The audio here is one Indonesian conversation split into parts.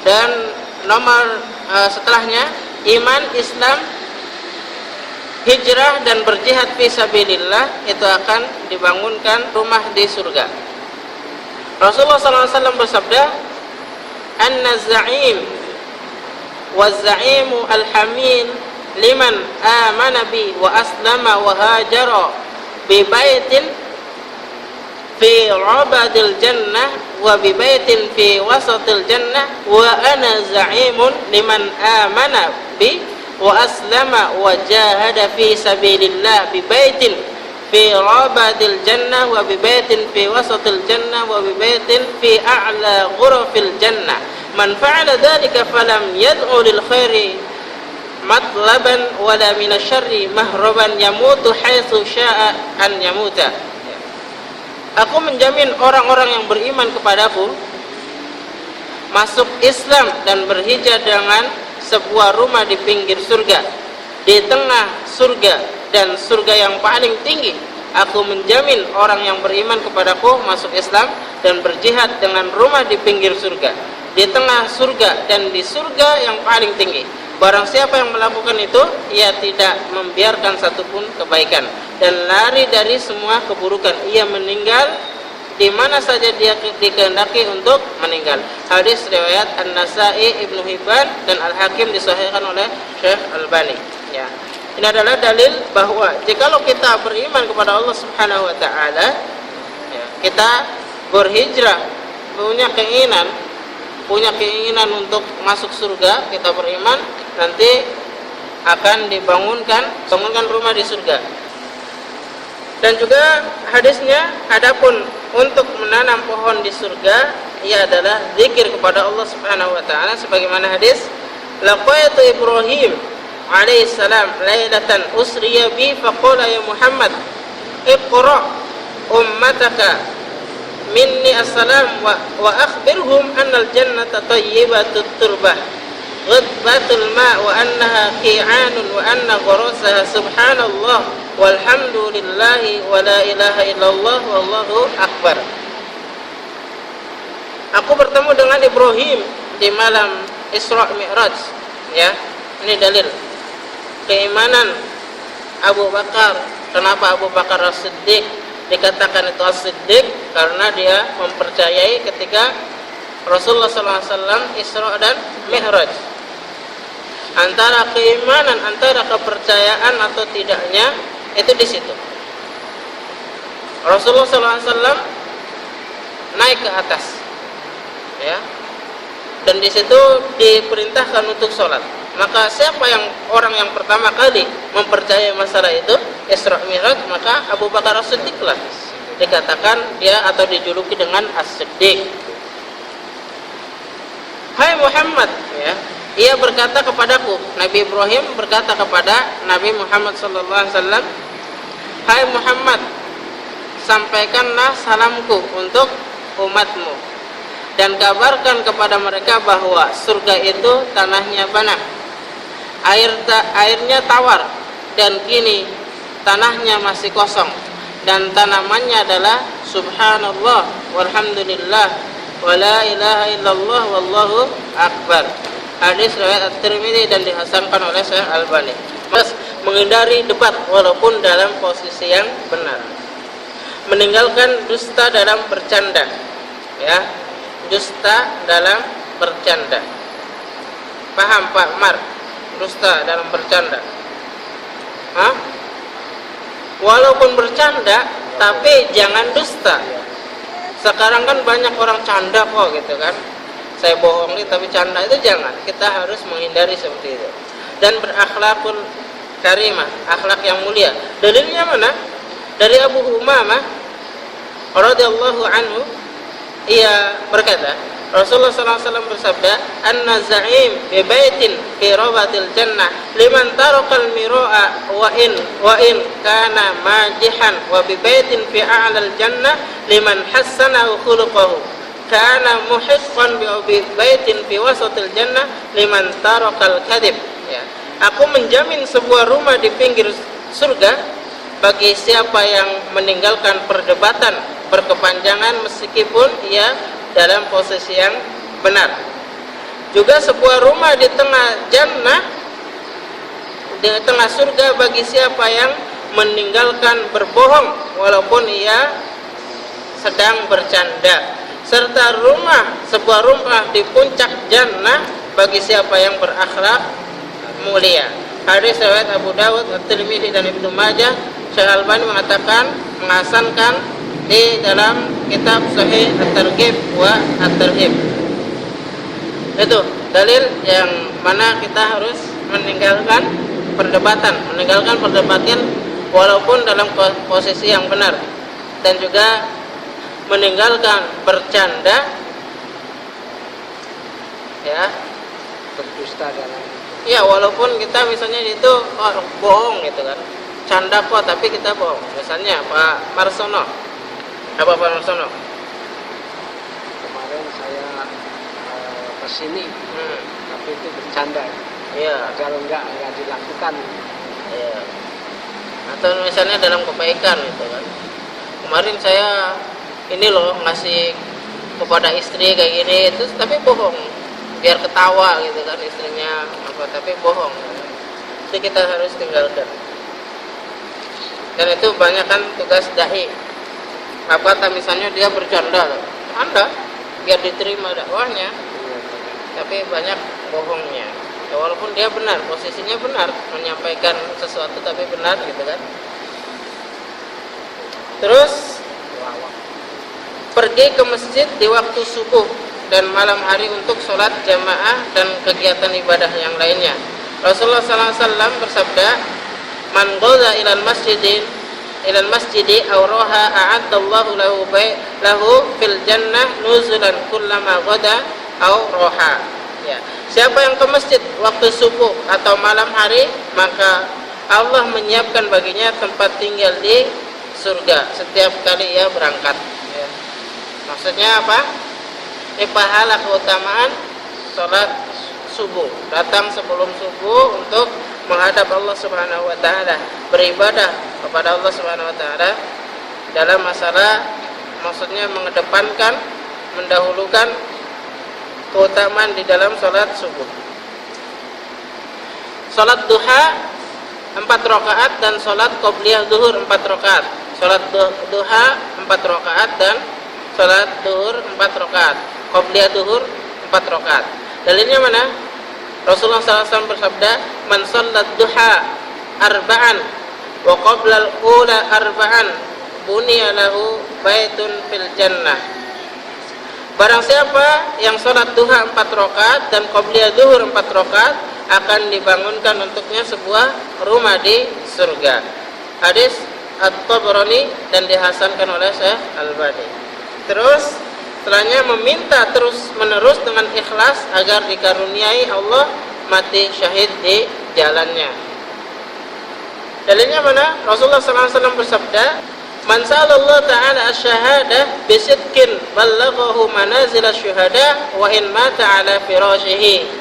Dan nomor setelahnya iman, Islam, hijrah dan berjihad fisabilillah, itu akan dibangunkan rumah di surga. Rasulullah SAW bersabda, "An-za'im wa za'imu al-hamil liman amana bi wa aslama wa hajara bi baitin fi 'abadil jannah wa bi baitin fi wasatil jannah wa ana za'imun liman amana bi wa aslama wa jahada fi sabilillah bi baitin fi 'abadil jannah wa bi baitin fi wasatil jannah wa bi baitin fi a'la ghurafil jannah man fa'ala dhalika falam yad'u lil khairi matlaban wala minasyarri mahraban yamutu haitsu sya'a an yamuta." Aku menjamin orang-orang yang beriman kepadaku masuk Islam dan berhijrah dengan sebuah rumah di pinggir surga, di tengah surga dan surga yang paling tinggi. Aku menjamin orang yang beriman kepadaku masuk Islam dan berjihad dengan rumah di pinggir surga, di tengah surga dan di surga yang paling tinggi. Barang siapa yang melakukan itu, ia tidak membiarkan satupun kebaikan dan lari dari semua keburukan. Ia meninggal di mana saja dia dikehendaki untuk meninggal. Hadis riwayat An-Nasa'i, Ibnu Hibban dan Al-Hakim, disahihkan oleh Syekh Albani. Ya. Ini adalah dalil bahwa jikalau kita beriman kepada Allah Subhanahu wa taala, ya, kita berhijrah, punya keinginan untuk masuk surga, kita beriman, nanti akan dibangunkan rumah di surga. Dan juga hadisnya, adapun untuk menanam pohon di surga, ia adalah zikir kepada Allah Subhanahu wa taala, sebagaimana hadis laqaitu Ibrahim alaihi salam lailatan usriya bi faqala ya Muhammad iqra ummataka minni assalam wa akhbirhum annal jannata tayyibatut turbah ghadbatul ma wa annaha qi'anun wa anna gharasaha subhanallah walhamdulillahi wa la ilaha illallah wallahu akbar. Aku bertemu dengan Ibrahim di malam Isra Mi'raj, ya. Ini dalil keimanan Abu Bakar. Kenapa Abu Bakar As-Siddiq dikatakan itu As-Siddiq? Karena dia mempercayai ketika Rasulullah SAW Isra dan Mi'raj. Antara keimanan, antara kepercayaan atau tidaknya, itu di situ. Rasulullah SAW naik ke atas, ya, dan di situ diperintahkan untuk sholat. Maka siapa yang orang yang pertama kali mempercayai masalah itu Isra Mi'raj, maka Abu Bakar As-Siddiq lah dikatakan dia atau dijuluki dengan As-Siddiq. Hai Muhammad, ya, ia berkata kepadaku, Nabi Ibrahim berkata kepada Nabi Muhammad SAW, hai Muhammad, sampaikanlah salamku untuk umatmu dan kabarkan kepada mereka bahwa surga itu tanahnya banyak, airnya tawar, dan kini tanahnya masih kosong, dan tanamannya adalah subhanallah walhamdulillah wa la ilaha illallah wallahu akbar. Hadis riwayat At-Tirmidzi dan dihasankan oleh Syekh Albani. Menghindari debat walaupun dalam posisi yang benar. Meninggalkan dusta dalam bercanda, ya. Dusta dalam bercanda. Paham Pak Mar? Dusta dalam bercanda. Hah? Walaupun bercanda, tapi jangan dusta. Sekarang kan banyak orang canda kok, gitu kan. Saya bohong nih tapi canda, itu jangan. Kita harus menghindari seperti itu. Dan berakhlakul karimah, akhlak yang mulia. Dalilnya mana? Dari Abu Umamah radhiyallahu anhu, ia berkata, Rasulullah SAW bersabda, "Anna za'im bi baitin fi rabatil jannah liman tarakal miro'a wa in kana majihan wa bi baitin fi a'lal jannah liman hassana khuluquhu kana muhiqqan bi baitin fi wasatil jannah liman tarakal kadhib." Ya. Aku menjamin sebuah rumah di pinggir surga bagi siapa yang meninggalkan perdebatan berkepanjangan meskipun ia dalam posisi yang benar. juga sebuah rumah di tengah jannah, di tengah surga bagi siapa yang meninggalkan berbohong walaupun ia sedang bercanda, serta sebuah rumah di puncak jannah bagi siapa yang berakhlak mulia. Hadis riwayat Abu Dawud, At-Tirmidzi dan Ibnu Majah. Syekh Albani mengatakan, menghasankan di dalam kitab Sahih At-Targhib wa At-Tarhib. Itu dalil yang mana kita harus meninggalkan perdebatan walaupun dalam posisi yang benar, dan juga meninggalkan bercanda, ya, berdusta dalam, ya, walaupun kita misalnya itu bohong gitu kan, canda kok tapi kita bohong. Misalnya Pak Marsono, apa Pak Marsono? Kemarin saya kesini, tapi itu bercanda. Iya. Kalau enggak dilakukan. Iya. Atau misalnya dalam kebaikan gitu kan. Kemarin saya ini loh ngasih kepada istri kayak gini, itu tapi bohong, biar ketawa gitu kan istrinya apa, tapi bohong. Itu kita harus tinggalkan. Dan itu banyak kan tugas dai. Apa misalnya dia bercanda, Anda biar diterima dakwahnya, tapi banyak bohongnya. Ya, walaupun dia benar, posisinya benar, menyampaikan sesuatu tapi benar gitu kan. Terus pergi ke masjid di waktu subuh dan malam hari untuk sholat jamaah dan kegiatan ibadah yang lainnya. Rasulullah SAW bersabda, "Man ghaza ilal masjidi aw raha a'addallahu lahu fil jannah nuzulan kullama ghada aw raha." Ya, siapa yang ke masjid waktu subuh atau malam hari, maka Allah menyiapkan baginya tempat tinggal di surga setiap kali ia berangkat. Ya. Maksudnya apa? Ini pahala keutamaan sholat subuh, datang sebelum subuh untuk menghadap Allah Subhanahu wa taala, beribadah kepada Allah Subhanahu wa taala dalam masalah, maksudnya mengedepankan, mendahulukan keutamaan di dalam sholat subuh. Sholat duha 4 rakaat dan sholat qobliyah zuhur 4 rakaat. Sholat duha 4 rakaat dan sholat zuhur 4 rakaat. Qobliyah zuhur 4 rakaat. Dalilnya mana? Rasulullah SAW bersabda, "Man shollat duha arba'an wa qabla al-ula arba'an buniya lahu baitun fil jannah." Barang siapa yang sholat duha 4 rakaat dan qobliyah zuhur 4 rakaat, akan dibangunkan untuknya sebuah rumah di surga. Hadis At-Tabrani dan dihasankan oleh Syekh Albani. Terus setelahnya meminta terus menerus dengan ikhlas agar dikaruniai Allah mati syahid di jalannya. Dalilnya mana? Rasulullah SAW bersabda, "Man sa'alallahu ta'ala asy-syahadah bisidqin ballaghahu manazil asy-syuhada wa in mata 'ala firashihi."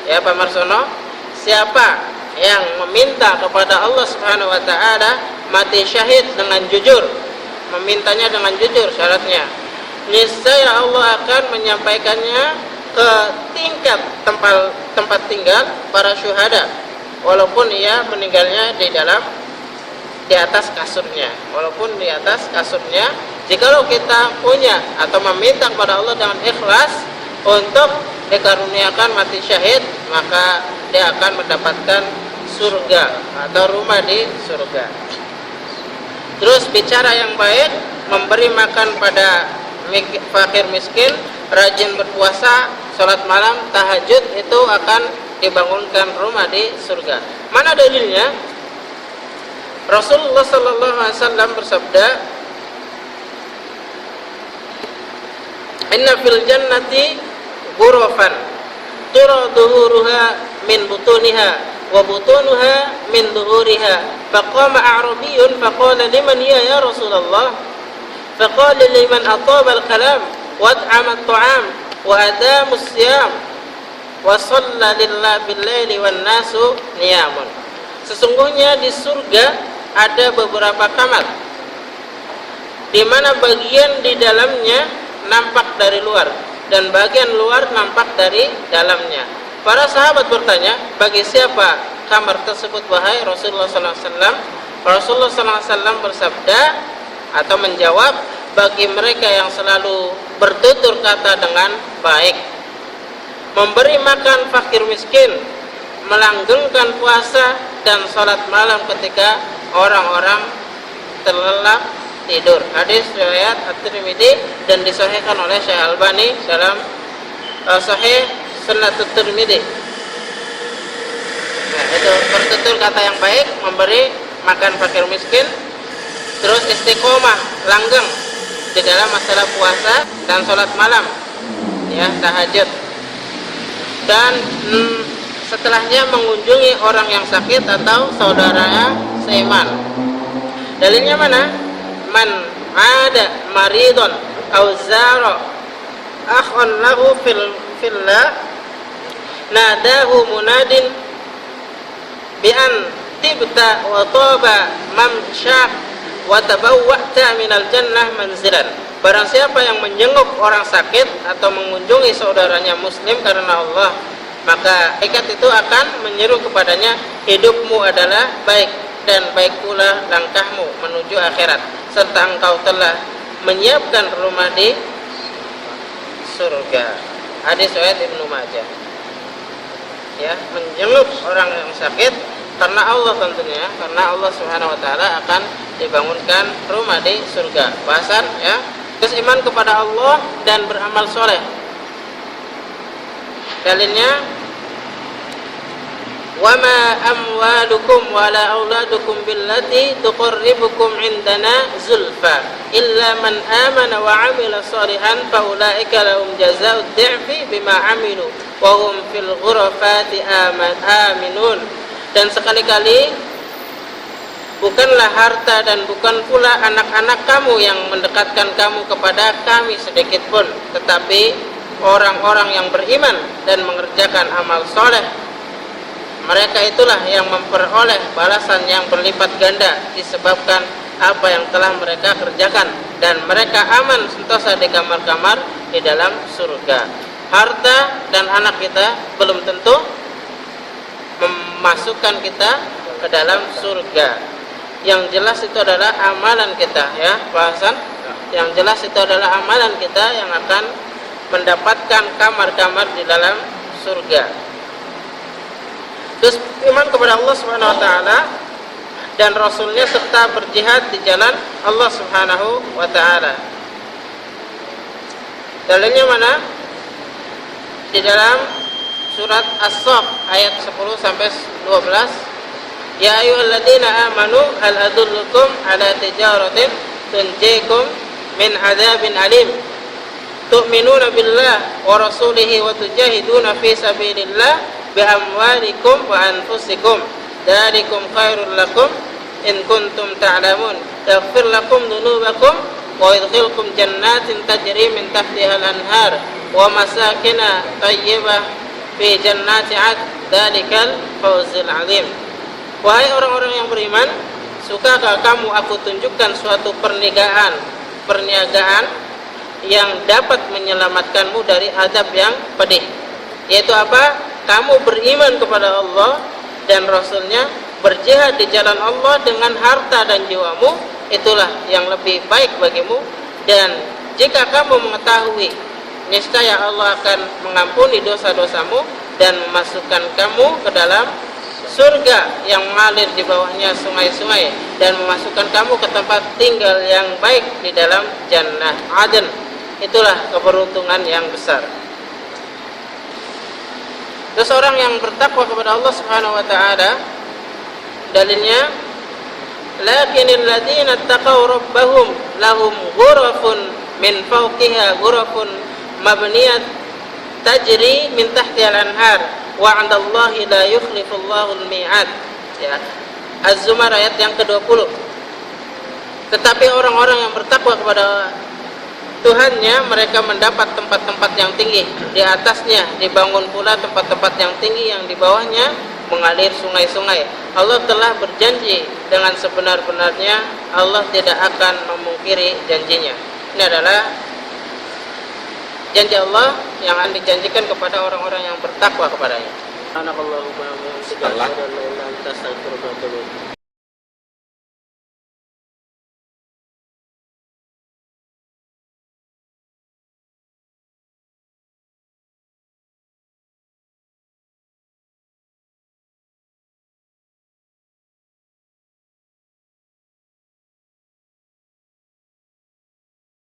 Ya Pak Marsono, siapa yang meminta kepada Allah Subhanahu wa taala mati syahid dengan jujur, memintanya dengan jujur syaratnya, niscaya Allah akan menyampaikannya ke tingkat tempat tinggal para syuhada, walaupun ia meninggalnya di atas kasurnya, walaupun di atas kasurnya. Jikalau kita punya atau meminta kepada Allah dengan ikhlas untuk dikaruniakan mati syahid, maka dia akan mendapatkan surga atau rumah di surga. Terus bicara yang baik, memberi makan pada fakir miskin, rajin berpuasa, sholat malam, tahajud, itu akan dibangunkan rumah di surga. Mana dalilnya? Rasulullah SAW bersabda, "Inna fil jannati ghurafan tura dhuhuruha min butuniha wa butunuha min dhuhuriha." Faqama a'rabiyyun faqala, "Liman hiya ya Rasulullah?" Faqala, "Liman ataba al-kalam wa at'ama at-ta'am wa adama as-siyam wa shalla lillahi bil-laili wan nasu niyamun." Sesungguhnya di surga ada beberapa kamar di mana bagian di dalamnya nampak dari luar, dan bagian luar nampak dari dalamnya. Para sahabat bertanya, bagi siapa kamar tersebut wahai Rasulullah sallallahu alaihi wasallam? Rasulullah sallallahu alaihi wasallam bersabda atau menjawab, bagi mereka yang selalu bertutur kata dengan baik, memberi makan fakir miskin, melanggengkan puasa dan salat malam ketika orang-orang terlelap tidur. Hadis riwayat At-Tirmidzi dan disahihkan oleh Syekh Albani dalam Sahih Sunan At-Tirmidzi. Nah, itu bertutur kata yang baik, memberi makan fakir miskin, terus istiqomah, langgeng di dalam masalah puasa dan sholat malam, ya, tahajud, dan setelahnya mengunjungi orang yang sakit atau saudaranya seiman. Dalilnya mana? Man ada maridon aw zara akhon lahu fillah nadahu munadin bi an tibta wa taba mamsyak wa tabawwa'ta minal jannah manzilan. Barang siapa yang menjenguk orang sakit atau mengunjungi saudaranya muslim karena Allah, maka malaikat itu akan menyeru kepadanya, hidupmu adalah baik dan baik pula langkahmu menuju akhirat, serta engkau telah menyiapkan rumah di surga. Hadis riwayat Ibnu Majah. Ya, menjenguk orang yang sakit karena Allah tentunya, karena Allah Subhanahu wa taala akan dibangunkan rumah di surga. Bahasan, ya, terus iman kepada Allah dan beramal soleh. Dalilnya, wa ma amwalukum wala auladukum billati tuqarribukum indana zulfa illa man amana wa amila salihan fa ulaika lahum jazaa'ud dhi'fi bima amilu wa hum fil ghurafati aminun. Dan sekali-kali bukanlah harta dan bukan pula anak-anak kamu yang mendekatkan kamu kepada kami sedikit pun, tetapi orang-orang yang beriman dan mengerjakan amal soleh, mereka itulah yang memperoleh balasan yang berlipat ganda disebabkan apa yang telah mereka kerjakan, dan mereka aman sentosa di kamar-kamar di dalam surga. Harta dan anak kita belum tentu memasukkan kita ke dalam surga. Yang jelas itu adalah amalan kita, ya, bahasan. Yang jelas itu adalah amalan kita yang akan mendapatkan kamar-kamar di dalam surga. Terus iman kepada Allah Subhanahu wa taala dan Rasulnya serta berjihad di jalan Allah Subhanahu wa taala. Dalilnya mana? Di dalam surat As-Saff ayat 10 sampai 12. Ya ayyuhalladzina amanu hal adullukum ala tijaratin tunjikum min adzabin alim tu'minuna billah wa rasulihi wa tujahiduna fi sabilillah bi amwalikum wa anfusikum dzalikum khairul lakum in kuntum ta'lamun yaghfir lakum dzunubakum wa yudkhilkum jannatin tajri min tahtiha al-anhar wa masakina thayyibah fi jannati 'ad dzalikal fawzul 'azim. Wahai orang-orang yang beriman, sukakah kamu aku tunjukkan suatu perniagaan yang dapat menyelamatkanmu dari azab yang pedih? Yaitu apa? Kamu beriman kepada Allah dan Rasulnya, berjihad di jalan Allah dengan harta dan jiwamu, itulah yang lebih baik bagimu. Dan jika kamu mengetahui, niscaya Allah akan mengampuni dosa-dosamu dan memasukkan kamu ke dalam surga yang mengalir di bawahnya sungai-sungai, dan memasukkan kamu ke tempat tinggal yang baik di dalam Jannah Aden. Itulah keberuntungan yang besar. Terus orang yang bertakwa kepada Allah Subhanahu wa taala, dalilnya, lakinil ladzina taqaw rabbahum lahum ghurafun min fawqiha ghurafun mabniyat tajri min tahtiha al-anhar wa 'indallahi la yukhlifullahu al-mi'ad. Ya. Az-Zumar ayat yang ke-20. Tetapi orang-orang yang bertakwa kepada Tuhannya, mereka mendapat tempat-tempat yang tinggi. Di atasnya dibangun pula tempat-tempat yang tinggi, yang di bawahnya mengalir sungai-sungai. Allah telah berjanji dengan sebenar-benarnya, Allah tidak akan memungkiri janjinya. Ini adalah janji Allah yang akan dijanjikan kepada orang-orang yang bertakwa kepadanya. Subhanakallahumma wa bihamdika asyhadu an la ilaha illa anta astaghfiruka wa atubu ilaik.